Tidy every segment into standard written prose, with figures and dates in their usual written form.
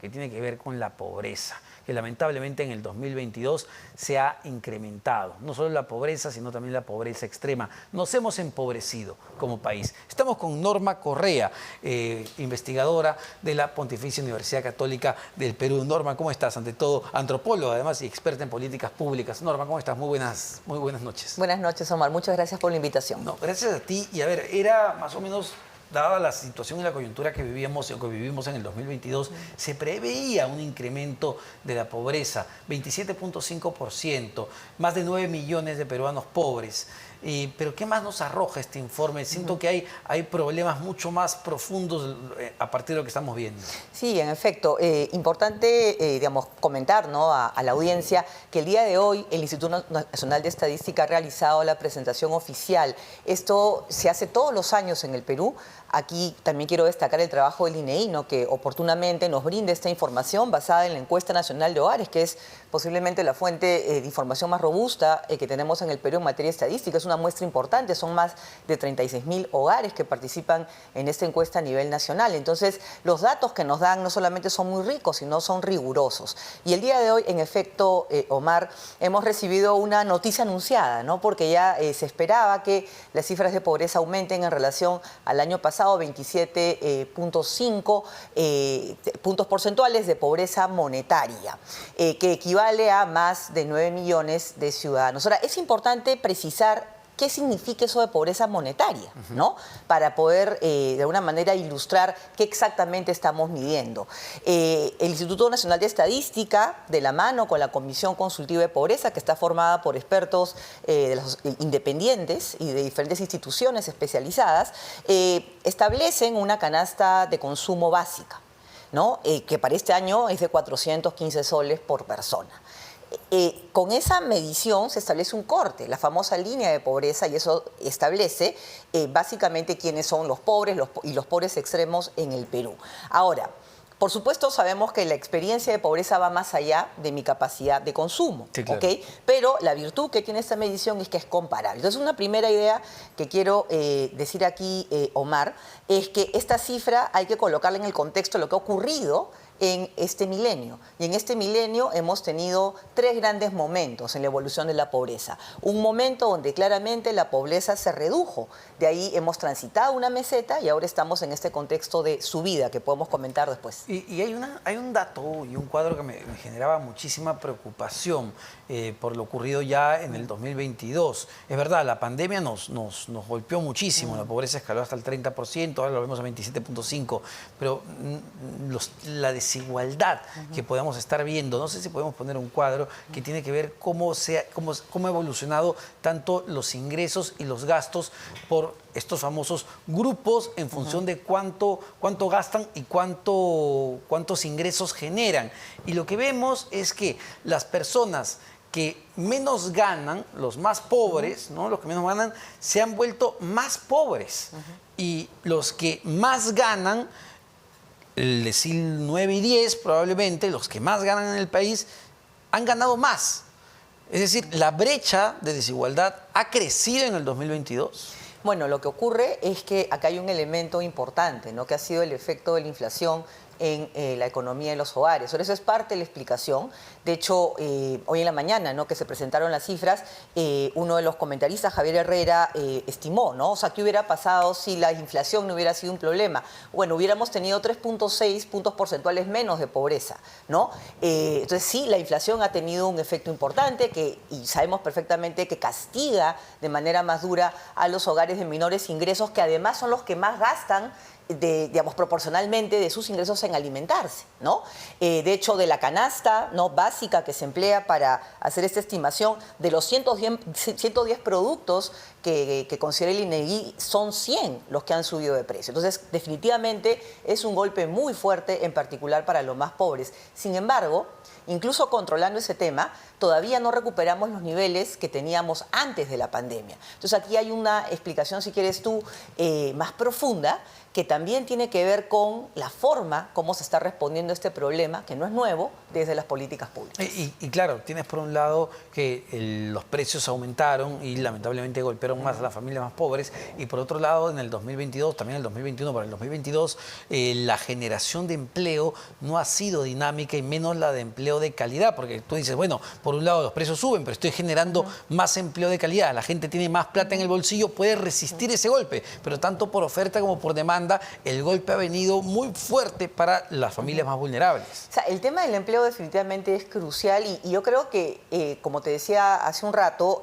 que tiene que ver con la pobreza, que lamentablemente en el 2022 se ha incrementado. No solo la pobreza, sino también la pobreza extrema. Nos hemos empobrecido como país. Estamos con Norma Correa, investigadora de la Pontificia Universidad Católica del Perú. Norma, ¿cómo estás? Ante todo, antropóloga además y experta en políticas públicas. Norma, ¿cómo estás? Muy buenas noches. Buenas noches, Omar. Muchas gracias por la invitación. No, gracias a ti. Y a ver, era más o menos, dada la situación y la coyuntura que vivimos en el 2022, se preveía un incremento de la pobreza, 27.5%, más de 9 millones de peruanos pobres. Pero ¿qué más nos arroja este informe? Siento que hay problemas mucho más profundos a partir de lo que estamos viendo. Sí, en efecto. Importante, comentar, ¿no?, a la audiencia que el día de hoy el Instituto Nacional de Estadística ha realizado la presentación oficial. Esto se hace todos los años en el Perú. Aquí también quiero destacar el trabajo del INEI, ¿no?, que oportunamente nos brinda esta información basada en la Encuesta Nacional de Hogares, que es posiblemente la fuente de información más robusta que tenemos en el Perú en materia estadística. Es una muestra importante, son más de 36.000 hogares que participan en esta encuesta a nivel nacional. Entonces, los datos que nos dan no solamente son muy ricos, sino son rigurosos. Y el día de hoy, en efecto, Omar, hemos recibido una noticia anunciada, ¿no?, porque ya se esperaba que las cifras de pobreza aumenten en relación al año pasado, 27.5 puntos porcentuales de pobreza monetaria, que equivale a más de 9 millones de ciudadanos. Ahora, es importante precisar qué significa eso de pobreza monetaria, ¿no?, para poder de alguna manera ilustrar qué exactamente estamos midiendo. El Instituto Nacional de Estadística, de la mano con la Comisión Consultiva de Pobreza, que está formada por expertos de los independientes y de diferentes instituciones especializadas, establecen una canasta de consumo básica, ¿no?, que para este año es de 415 soles por persona. Con esa medición se establece un corte, la famosa línea de pobreza, y eso establece básicamente quiénes son los pobres y los pobres extremos en el Perú. Ahora, por supuesto, sabemos que la experiencia de pobreza va más allá de mi capacidad de consumo, sí, claro. ¿Okay? Pero la virtud que tiene esta medición es que es comparable. Entonces, una primera idea que quiero decir aquí, Omar, es que esta cifra hay que colocarla en el contexto de lo que ha ocurrido en este milenio. Y en este milenio hemos tenido tres grandes momentos en la evolución de la pobreza. Un momento donde claramente la pobreza se redujo. De ahí hemos transitado una meseta y ahora estamos en este contexto de subida que podemos comentar después. Y hay un dato y un cuadro que me generaba muchísima preocupación por lo ocurrido ya en el 2022. Es verdad, la pandemia nos golpeó muchísimo. La pobreza escaló hasta el 30%, ahora lo vemos a 27.5%. Pero la desigualdad que podamos estar viendo, no sé si podemos poner un cuadro que tiene que ver cómo ha evolucionado tanto los ingresos y los gastos por estos famosos grupos en función de cuánto gastan y cuántos ingresos generan. Y lo que vemos es que las personas que menos ganan, los más pobres, ¿no?, los que menos ganan, se han vuelto más pobres. Y los que más ganan, el decil 9 y 10 probablemente, los que más ganan en el país, han ganado más. Es decir, la brecha de desigualdad ha crecido en el 2022. Bueno, lo que ocurre es que acá hay un elemento importante, ¿no?, que ha sido el efecto de la inflación en la economía de los hogares. Ahora, eso es parte de la explicación. De hecho, hoy en la mañana, ¿no?, que se presentaron las cifras, uno de los comentaristas, Javier Herrera, estimó, ¿no?, o sea, ¿qué hubiera pasado si la inflación no hubiera sido un problema? Bueno, hubiéramos tenido 3.6 puntos porcentuales menos de pobreza, ¿no? Entonces, sí, la inflación ha tenido un efecto importante y sabemos perfectamente que castiga de manera más dura a los hogares de menores ingresos, que además son los que más gastan proporcionalmente de sus ingresos en alimentarse, ¿no? De hecho, de la canasta, ¿no?, básica que se emplea para hacer esta estimación, de los 110 productos que considera el INEGI, son 100 los que han subido de precio. Entonces, definitivamente es un golpe muy fuerte, en particular para los más pobres. Sin embargo, incluso controlando ese tema, todavía no recuperamos los niveles que teníamos antes de la pandemia. Entonces, aquí hay una explicación, si quieres tú, más profunda, que también tiene que ver con la forma como se está respondiendo a este problema, que no es nuevo, desde las políticas públicas. Y claro, tienes por un lado que los precios aumentaron y lamentablemente golpearon más a las familias más pobres, y por otro lado en el 2022, también en el 2021, para el 2022, la generación de empleo no ha sido dinámica y menos la de empleo de calidad, porque tú dices, bueno, por un lado los precios suben, pero estoy generando más empleo de calidad, la gente tiene más plata en el bolsillo, puede resistir ese golpe, pero tanto por oferta como por demanda, el golpe ha venido muy fuerte para las familias más vulnerables. O sea, el tema del empleo definitivamente es crucial y yo creo que, como te decía hace un rato,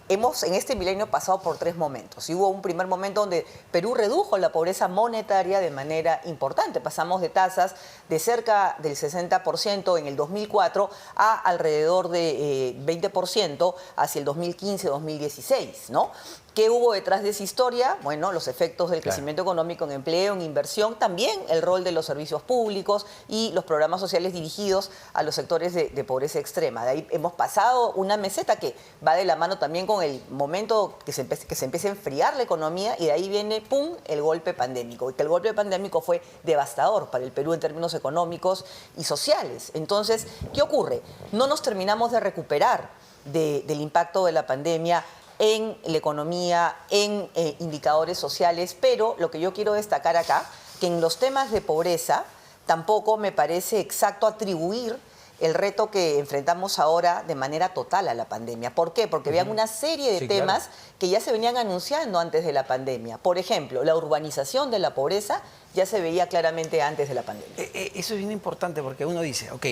hemos en este milenio pasado por 3 momentos. Y hubo un primer momento donde Perú redujo la pobreza monetaria de manera importante. Pasamos de tasas de cerca del 60% en el 2004 a alrededor de 20% hacia el 2015-2016, ¿no? ¿Qué hubo detrás de esa historia? Bueno, los efectos del crecimiento económico en empleo, en inversión, también el rol de los servicios públicos y los programas sociales dirigidos a los sectores de pobreza extrema. De ahí hemos pasado una meseta que va de la mano también con el momento que se empieza a enfriar la economía, y de ahí viene, ¡pum!, el golpe pandémico. Y que el golpe pandémico fue devastador para el Perú en términos económicos y sociales. Entonces, ¿qué ocurre? No nos terminamos de recuperar del impacto de la pandemia en la economía, en indicadores sociales, pero lo que yo quiero destacar acá, que en los temas de pobreza tampoco me parece exacto atribuir el reto que enfrentamos ahora de manera total a la pandemia. ¿Por qué? Porque había una serie de temas que ya se venían anunciando antes de la pandemia. Por ejemplo, la urbanización de la pobreza ya se veía claramente antes de la pandemia. Eso es bien importante porque uno dice, ok,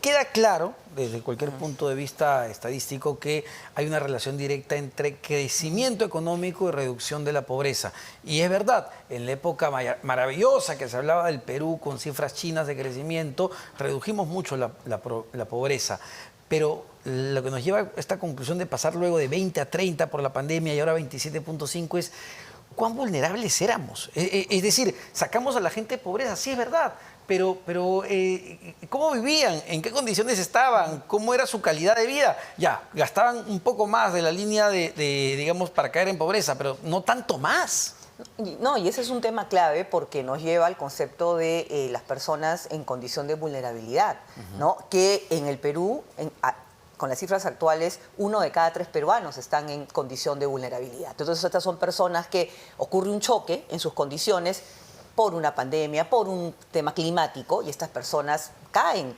queda claro desde cualquier punto de vista estadístico que hay una relación directa entre crecimiento económico y reducción de la pobreza. Y es verdad, en la época maravillosa que se hablaba del Perú con cifras chinas de crecimiento, redujimos mucho la pobreza. Pero lo que nos lleva a esta conclusión de pasar luego de 20 a 30 por la pandemia y ahora 27.5 es cuán vulnerables éramos. Es decir, sacamos a la gente de pobreza, sí es verdad, pero ¿cómo vivían? ¿En qué condiciones estaban? ¿Cómo era su calidad de vida? Ya, gastaban un poco más de la línea digamos, para caer en pobreza, pero no tanto más. No, y ese es un tema clave porque nos lleva al concepto de las personas en condición de vulnerabilidad, ¿no? Que en el Perú, con las cifras actuales, 1 de cada 3 peruanos están en condición de vulnerabilidad. Entonces, estas son personas que ocurre un choque en sus condiciones por una pandemia, por un tema climático, y estas personas caen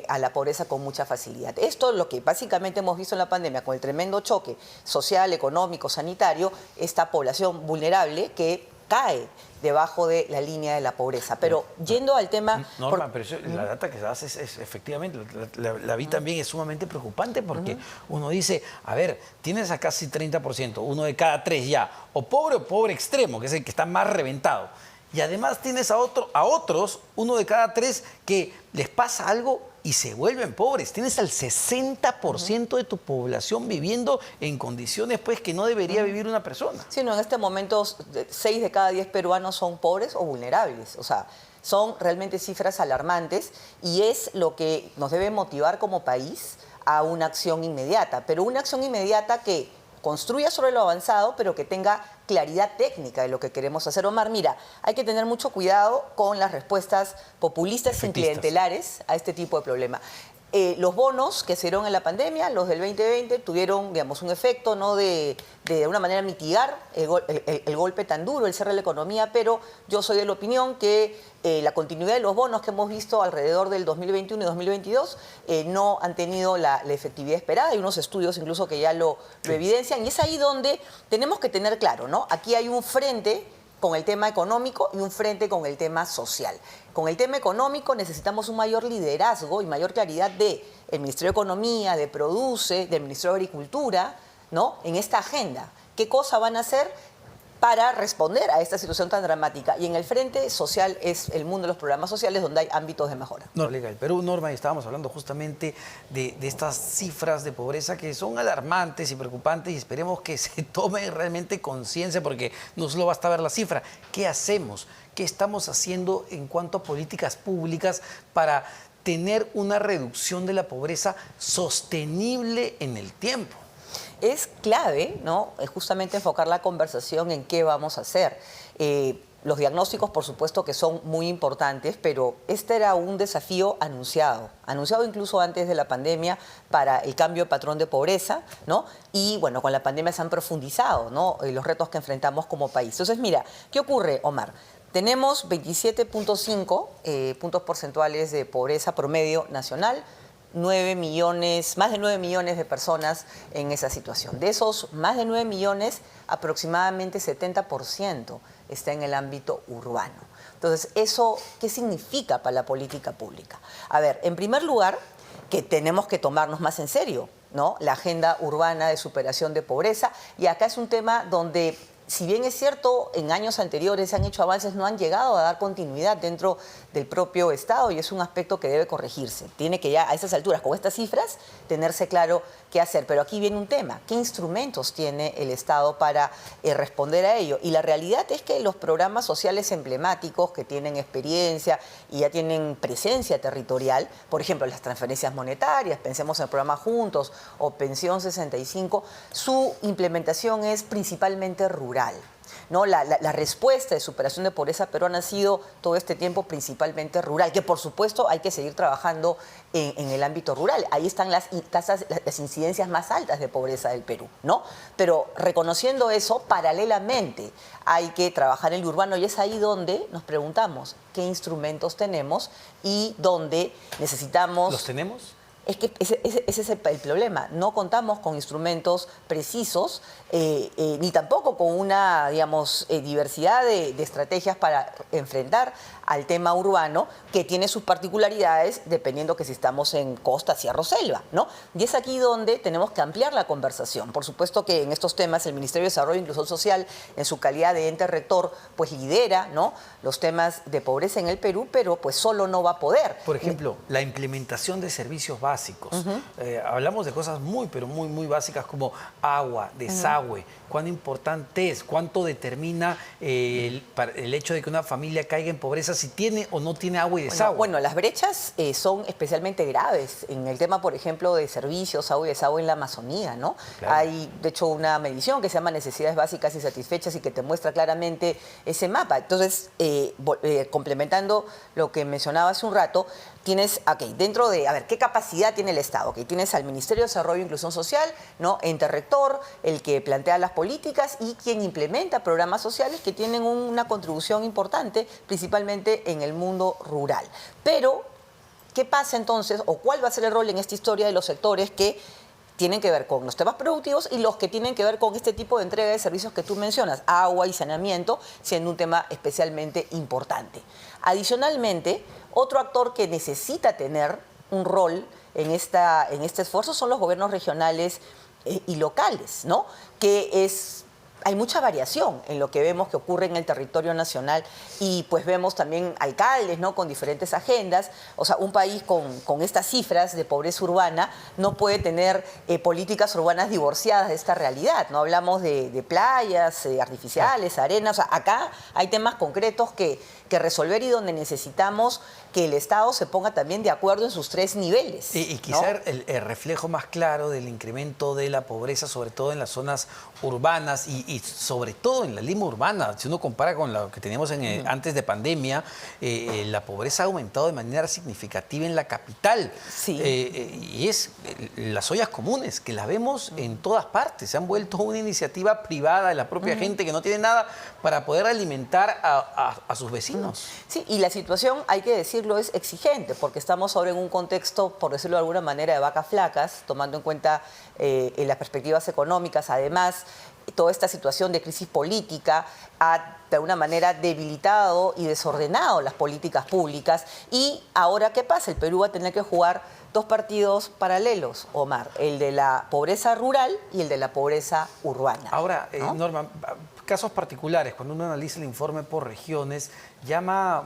a la pobreza con mucha facilidad. Esto es lo que básicamente hemos visto en la pandemia, con el tremendo choque social, económico, sanitario, esta población vulnerable que cae debajo de la línea de la pobreza. Pero yendo al tema... Norma, pero la data que se hace es efectivamente, la vi también, es sumamente preocupante porque uno dice, a ver, tienes a casi 30%, 1 de cada 3 ya, o pobre extremo, que es el que está más reventado. Y además tienes a otros, 1 de cada 3, que les pasa algo y se vuelven pobres. Tienes al 60% de tu población viviendo en condiciones pues, que no debería vivir una persona. Sí, no, en este momento 6 de cada 10 peruanos son pobres o vulnerables. O sea, son realmente cifras alarmantes y es lo que nos debe motivar como país a una acción inmediata. Pero una acción inmediata que construya sobre lo avanzado, pero que tenga claridad técnica de lo que queremos hacer. Omar, mira, hay que tener mucho cuidado con las respuestas populistas y clientelares a este tipo de problema. Los bonos que se dieron en la pandemia, los del 2020, tuvieron, digamos, un efecto, ¿no?, de alguna manera mitigar el golpe tan duro, el cierre de la economía, pero yo soy de la opinión que la continuidad de los bonos que hemos visto alrededor del 2021 y 2022 no han tenido la efectividad esperada. Hay unos estudios incluso que ya lo evidencian, y es ahí donde tenemos que tener claro, ¿no? Aquí hay un frente con el tema económico y un frente con el tema social. Con el tema económico necesitamos un mayor liderazgo y mayor claridad del Ministerio de Economía, de Produce, del Ministerio de Agricultura, ¿no?, en esta agenda. ¿Qué cosa van a hacer para responder a esta situación tan dramática? Y en el frente social es el mundo de los programas sociales donde hay ámbitos de mejora. El Perú, Norma, y estábamos hablando justamente de estas cifras de pobreza que son alarmantes y preocupantes, y esperemos que se tome realmente conciencia porque no solo basta ver la cifra. ¿Qué hacemos? ¿Qué estamos haciendo en cuanto a políticas públicas para tener una reducción de la pobreza sostenible en el tiempo? Es clave, ¿no?, justamente enfocar la conversación en qué vamos a hacer. los diagnósticos, por supuesto, que son muy importantes, pero este era un desafío anunciado incluso antes de la pandemia para el cambio de patrón de pobreza, ¿no? Y bueno, con la pandemia se han profundizado, ¿no?, los retos que enfrentamos como país. Entonces, mira, ¿qué ocurre, Omar? Tenemos 27.5 puntos porcentuales de pobreza promedio nacional, 9 millones, más de 9 millones de personas en esa situación. De esos más de 9 millones, aproximadamente 70% está en el ámbito urbano. Entonces, ¿eso qué significa para la política pública? A ver, en primer lugar, que tenemos que tomarnos más en serio, ¿no?, la agenda urbana de superación de pobreza. Y acá es un tema donde, si bien es cierto, en años anteriores se han hecho avances, no han llegado a dar continuidad dentro del propio Estado y es un aspecto que debe corregirse. Tiene que ya a estas alturas, con estas cifras, tenerse claro qué hacer. Pero aquí viene un tema: ¿qué instrumentos tiene el Estado para responder a ello? Y la realidad es que los programas sociales emblemáticos que tienen experiencia y ya tienen presencia territorial, por ejemplo, las transferencias monetarias, pensemos en el programa Juntos o Pensión 65, su implementación es principalmente rural, ¿no? La respuesta de superación de pobreza peruana ha sido todo este tiempo principalmente rural, que por supuesto hay que seguir trabajando en el ámbito rural. Ahí están las incidencias más altas de pobreza del Perú, ¿no? Pero reconociendo eso, paralelamente hay que trabajar en el urbano y es ahí donde nos preguntamos qué instrumentos tenemos y dónde necesitamos... ¿Los tenemos? Es que ese es el problema. No contamos con instrumentos precisos, ni tampoco con una, digamos, diversidad de estrategias para enfrentar al tema urbano, que tiene sus particularidades dependiendo que si estamos en costa, sierra o selva, ¿no? Y es aquí donde tenemos que ampliar la conversación. Por supuesto que en estos temas el Ministerio de Desarrollo e Inclusión Social, en su calidad de ente rector, pues lidera, ¿no?, los temas de pobreza en el Perú, pero pues solo no va a poder. Por ejemplo, la implementación de servicios básicos. Hablamos de cosas pero muy básicas como agua, desagüe. ¿Cuán importante es? ¿Cuánto determina el hecho de que una familia caiga en pobreza si tiene o no tiene agua y desagüe? Bueno, las brechas son especialmente graves en el tema, por ejemplo, de servicios, agua y desagüe en la Amazonía, ¿no? Claro. Hay, de hecho, una medición que se llama Necesidades Básicas y Satisfechas y que te muestra claramente ese mapa. Entonces, complementando lo que mencionaba hace un rato, tienes, dentro de, ¿qué capacidad tiene el Estado? Tienes al Ministerio de Desarrollo e Inclusión Social, ¿no?, ente rector, el que plantea las políticas y quien implementa programas sociales que tienen una contribución importante, principalmente en el mundo rural. Pero, ¿qué pasa entonces, o cuál va a ser el rol en esta historia de los sectores que tienen que ver con los temas productivos y los que tienen que ver con este tipo de entrega de servicios que tú mencionas, agua y saneamiento, siendo un tema especialmente importante? Adicionalmente, otro actor que necesita tener un rol en este esfuerzo son los gobiernos regionales y locales, ¿no? Hay mucha variación en lo que vemos que ocurre en el territorio nacional y pues vemos también alcaldes, ¿no?, con diferentes agendas. O sea, un país con estas cifras de pobreza urbana no puede tener políticas urbanas divorciadas de esta realidad. No hablamos de playas artificiales, arenas. O sea, acá hay temas concretos que resolver y donde necesitamos que el Estado se ponga también de acuerdo en sus tres niveles. Y quizá, ¿no?, el reflejo más claro del incremento de la pobreza, sobre todo en las zonas urbanas y sobre todo en la Lima urbana. Si uno compara con lo que teníamos antes de pandemia, la pobreza ha aumentado de manera significativa en la capital. Sí. Y es las ollas comunes, que las vemos en todas partes. Se han vuelto una iniciativa privada de la propia gente que no tiene nada para poder alimentar a sus vecinos. Sí, y la situación, hay que decirlo, es exigente, porque estamos ahora en un contexto, por decirlo de alguna manera, de vacas flacas, tomando en cuenta las perspectivas económicas. Además, toda esta situación de crisis política ha, de alguna manera, debilitado y desordenado las políticas públicas. Y ahora, ¿qué pasa? El Perú va a tener que jugar dos partidos paralelos, Omar, el de la pobreza rural y el de la pobreza urbana. Ahora, ¿no? Norma, casos particulares, cuando uno analiza el informe por regiones, llama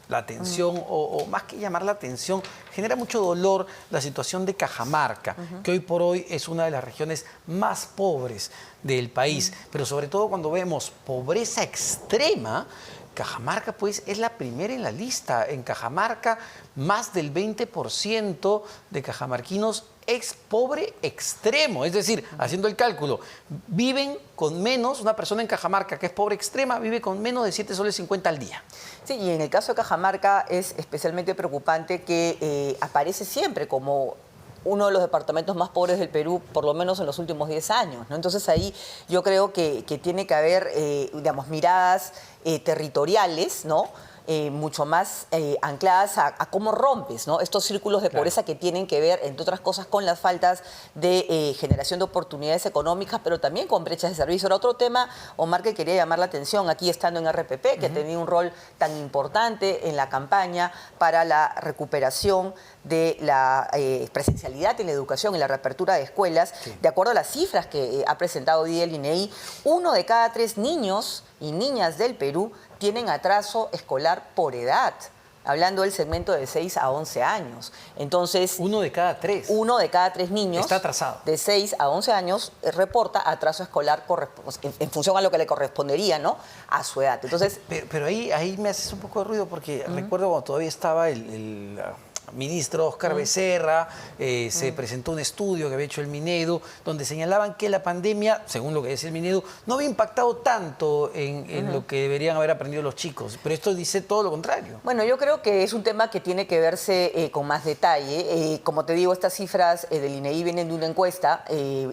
la atención, o más que llamar la atención, genera mucho dolor la situación de Cajamarca, que hoy por hoy es una de las regiones más pobres del país. Pero sobre todo cuando vemos pobreza extrema, Cajamarca pues es la primera en la lista. En Cajamarca, más del 20% de cajamarquinos es pobre extremo. Es decir, haciendo el cálculo, viven con menos, una persona en Cajamarca que es pobre extrema, vive con menos de 7 soles 50 al día. Sí, y en el caso de Cajamarca es especialmente preocupante que aparece siempre como uno de los departamentos más pobres del Perú, por lo menos en los últimos 10 años, ¿no? Entonces ahí yo creo que tiene que haber, digamos, miradas territoriales, ¿no? Mucho más ancladas a cómo rompes, ¿no? Estos círculos de pobreza que tienen que ver, entre otras cosas, con las faltas de generación de oportunidades económicas, pero también con brechas de servicio. Ahora, otro tema, Omar, que quería llamar la atención, aquí estando en RPP, que ha tenido un rol tan importante en la campaña para la recuperación de la presencialidad en la educación y la reapertura de escuelas. De acuerdo a las cifras que ha presentado hoy día el INEI, 1 de cada 3 niños y niñas del Perú tienen atraso escolar por edad, hablando del segmento de 6 a 11 años. Entonces, 1 de cada 3. 1 de cada 3 niños está atrasado. De 6 a 11 años reporta atraso escolar en función a lo que le correspondería, ¿no?, a su edad. Entonces, pero ahí me haces un poco de ruido porque recuerdo cuando todavía estaba el ministro Oscar Becerra, se presentó un estudio que había hecho el Minedu, donde señalaban que la pandemia, según lo que decía el Minedu, no había impactado tanto en lo que deberían haber aprendido los chicos. Pero esto dice todo lo contrario. bueno, yo creo que es un tema que tiene que verse con más detalle. Como te digo, estas cifras del INEI vienen de una encuesta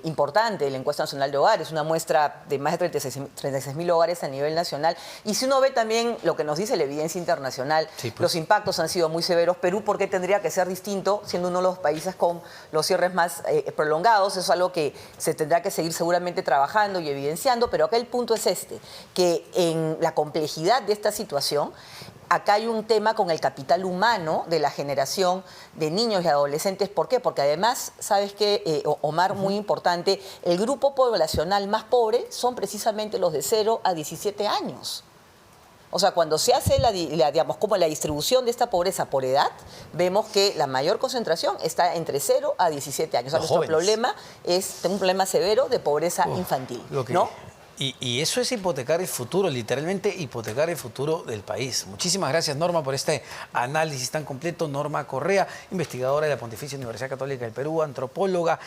importante, la Encuesta Nacional de Hogares, una muestra de más de 36.000 hogares a nivel nacional. Y si uno ve también lo que nos dice la evidencia internacional, Sí, pues. los impactos han sido muy severos. Perú, ¿por qué tendría que ser distinto, siendo uno de los países con los cierres más prolongados? Eso es algo que se tendrá que seguir seguramente trabajando y evidenciando, pero acá el punto es este, que en la complejidad de esta situación, acá hay un tema con el capital humano de la generación de niños y adolescentes. ¿Por qué? Porque además, ¿sabes qué, Omar? Muy importante, el grupo poblacional más pobre son precisamente los de 0 a 17 años. O sea, cuando se hace digamos, como la distribución de esta pobreza por edad, vemos que la mayor concentración está entre 0 a 17 años. O sea, nuestro problema es un problema severo de pobreza infantil, ¿no? Y eso es hipotecar el futuro, literalmente hipotecar el futuro del país. Muchísimas gracias, Norma, por este análisis tan completo. Norma Correa, investigadora de la Pontificia Universidad Católica del Perú, antropóloga.